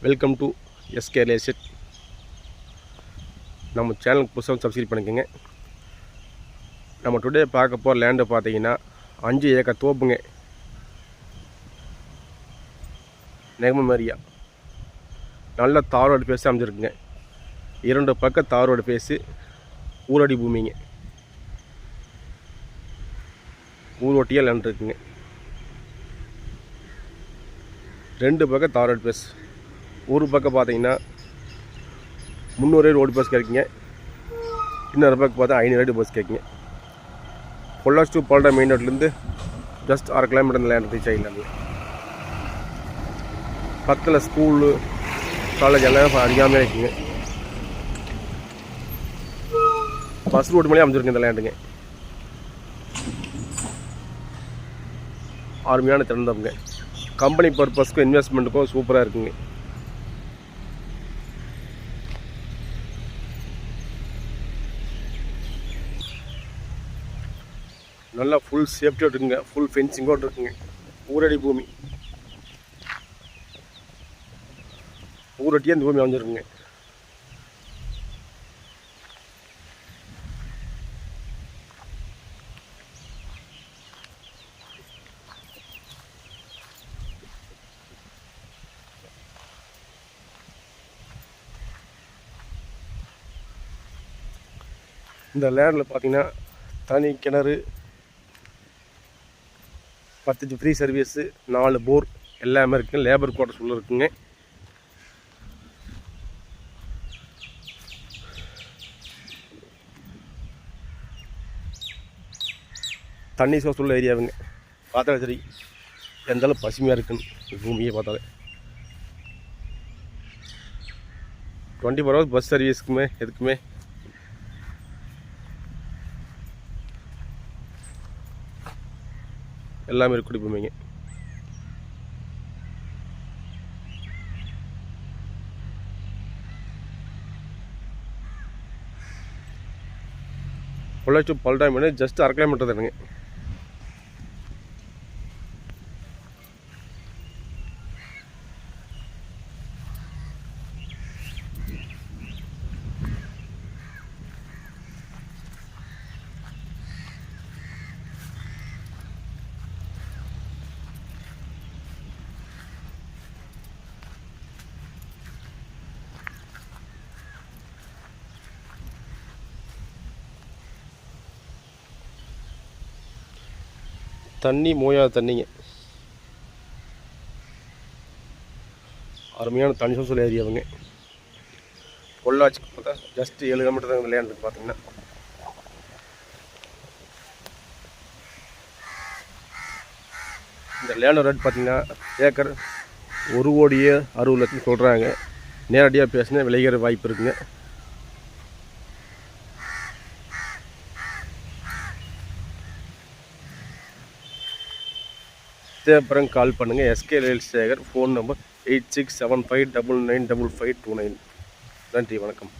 Welcome to SK real estate. நம்ம சேனலுக்கு புதுசாக சப்ஸ்கிரைப் பண்ணிக்கோங்க. நம்ம டுடே பார்க்க போகிற லேண்டு பார்த்தீங்கன்னா 5 ஏக்கர் தோப்புங்க. நெகமம் ஏரியா. நல்ல தாரோடு பேசி அமைஞ்சிருக்குங்க. 2 பக்கம் தாரோடு பேசி ஊரடி பூமிங்க. ஊரோட்டியாக லேண்ட் இருக்குங்க. 2 பக்கம் தாரோடு பேஸ். ஒரு பக்கம் பார்த்தீங்கன்னா 300 ரோடு பஸ் கிடைக்குங்க. இன்னொரு பக்கம் பார்த்தா 500 பஸ் கிடைக்குங்க. பொள்ளாச்சி டு பல்லடம் மெயின் ரோட்லேருந்து ஜஸ்ட் 1/2 கிலோமீட்டர் இந்த லேண்ட் ரீச் ஆகிடலாங்க. பக்கத்தில் ஸ்கூலு காலேஜ் எல்லாம் அறியாமல் இருக்குங்க. பஸ் ரோடு மேலே அமைஞ்சிருக்கு இந்த லேண்டுங்க. அருமையான திறந்தவங்க. கம்பெனி பர்பஸ்க்கும் இன்வெஸ்ட்மெண்ட்டுக்கும் சூப்பராக இருக்குங்க. நல்லா ஃபுல் சேஃப்டியோடு இருக்குங்க. ஃபுல் ஃபென்சிங்கோடு இருக்குங்க. ஊரடி பூமி. ஊரட்டியே இந்த பூமி அமைஞ்சிருக்குங்க. இந்த லேண்டில் பார்த்தீங்கன்னா தனி கிணறு, 10 ஃப்ரீ சர்வீஸு, 4 போர் எல்லாமே இருக்குங்க. லேபர் குவார்டர்ஸ் உள்ள இருக்குங்க. தண்ணி சோர்ஸ் உள்ள ஏரியாவுங்க. பார்த்தாலே சரி எந்த அளவு பசுமையாக இருக்குன்னு பூமியை பார்த்தாலே. 24 ஹவர்ஸ் பஸ் சர்வீஸுக்குமே எதுக்குமே எல்லாமே இருக்கக்கூடிய பூமிங்க. பொள்ளாச்சி பல்லடம் ஜஸ்ட் 1/2 கிலோமீட்டர் தானுங்க. தண்ணி மோயாத தண்ணிங்க. அருமையான தண்ணி சோர்ஸ் ஏரியாவுங்க. பொள்ளாச்சிக்கு பார்த்தா ஜஸ்ட் 7 கிலோமீட்டர் தான் இந்த லேண்ட் இருக்குது. பார்த்தீங்கன்னா இந்த லேண்ட் ரேட் பார்த்தீங்கன்னா ஏக்கர் 1,60,00,000 சொல்கிறாங்க. நேரடியாக பேசினா விளைகிற வாய்ப்பு இருக்குங்க. தேவைப்படுறவங்க கால் பண்ணுங்கள். SK real estate. Phone number 8675995529. நன்றி, வணக்கம்.